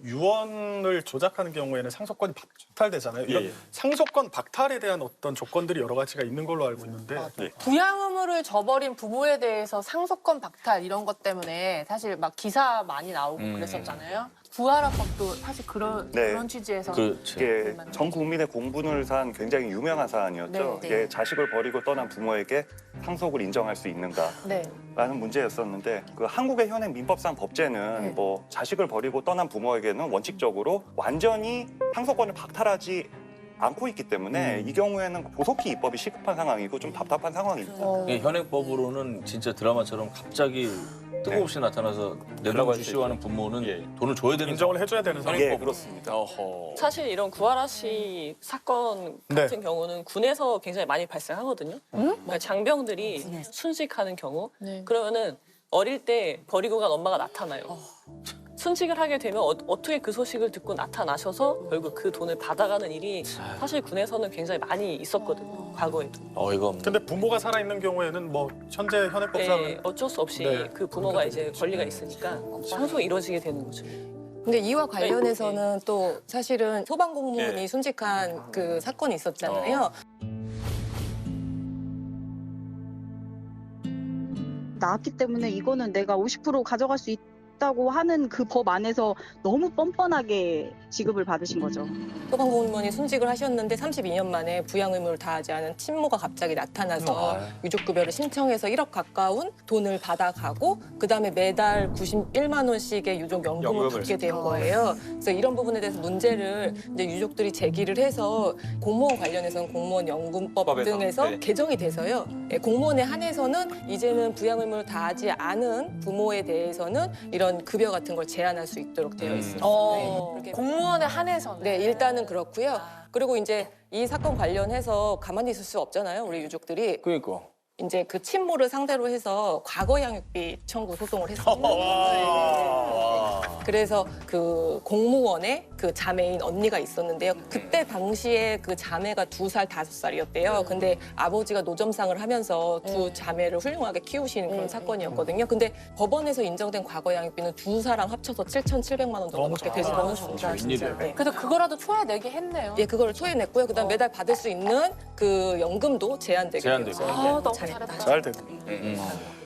유언을 조작하는 경우에는 상속권이 박탈되잖아요. 이런 예. 상속권 박탈에 대한 어떤 조건들이 여러 가지가 있는 걸로 알고 있는데 부양 의무를 저버린 부모에 대해서 상속권 박탈 이런 것 때문에 사실 막 기사 많이 나오고 그랬었잖아요. 부활화법도 사실 그런 취지에서 그렇죠. 이게 전 국민의 공분을 산 굉장히 유명한 사안이었죠. 네. 이게 자식을 버리고 떠난 부모에게 상속을 인정할 수 있는가라는 네. 문제였었는데 그 한국의 현행 민법상 법제는 뭐 자식을 버리고 떠난 부모에게는 원칙적으로 완전히 상속권을 박탈하지 않고 있기 때문에 이 경우에는 조속히 입법이 시급한 상황이고 좀 답답한 상황입니다. 이게 현행법으로는 진짜 드라마처럼 갑자기 뜬금없이 나타나서 내 돈 주시오 하는 부모는 예. 돈을 줘야 되는 인정을 해줘야 되는 상황. 예, 그렇습니다. 어허. 사실 이런 구하라 씨 사건 같은 경우는 군에서 굉장히 많이 발생하거든요. 그러니까 장병들이 순직하는 경우 네. 그러면은 어릴 때 버리고 간 엄마가 나타나요. 순직을 하게 되면 어떻게 그 소식을 듣고 나타나셔서 결국 그 돈을 받아가는 일이 사실 군에서는 굉장히 많이 있었거든요. 과거에도. 어이가 없네. 근데 부모가 살아있는 경우에는 뭐 현재 현행법상 네, 어쩔 수 없이 네. 그 부모가 이제 권리가 있으니까 상속이 이루어지게 되는 거죠. 근데 이와 관련해서는 또 사실은 소방공무원이 예. 순직한 그 사건이 있었잖아요. 나왔기 때문에 이거는 내가 50% 가져갈 수 있다고 하는 그 법 안에서 너무 뻔뻔하게 지급을 받으신 거죠. 소방공무원이 순직을 하셨는데 32년 만에 부양 의무를 다하지 않은 친모가 갑자기 나타나서 유족급여를 신청해서 1억 가까운 돈을 받아가고 그다음에 매달 91만 원씩의 유족연금을 받게 된 거예요. 그래서 이런 부분에 대해서 문제를 이제 유족들이 제기를 해서 공무원 관련해서는 공무원연금법 법에서, 등에서 네. 개정이 돼서요. 예, 공무원에 한해서는 이제는 부양 의무를 다하지 않은 부모에 대해서는 이런 급여 같은 걸 제한할 수 있도록 되어 있습니다. 네, 그렇게 공무원에 한해서는. 네, 일단은 그렇고요. 그리고 이제 이 사건 관련해서 가만히 있을 수 없잖아요, 우리 유족들이. 그러니까. 이제 그 친모를 상대로 해서 과거 양육비 청구 소송을 했습니다. 그래서 그 공무원의 그 자매인 언니가 있었는데요. 그때 당시에 그 자매가 2살, 5살이었대요. 근데 아버지가 노점상을 하면서 두 자매를 훌륭하게 키우신 그런 사건이었거든요. 근데 법원에서 인정된 과거 양육비는 두 사람 합쳐서 7,700만 원 정도밖에 되지 너무 않았습니다. 웬일이야. 네. 그래도 그거라도 초해내게 했네요. 예, 그거를 초해냈고요. 그다음 매달 받을 수 있는 그 연금도 제한되게 제한되고. 되었어요. 아, 너무 잘했다. 잘했다. 잘 되고.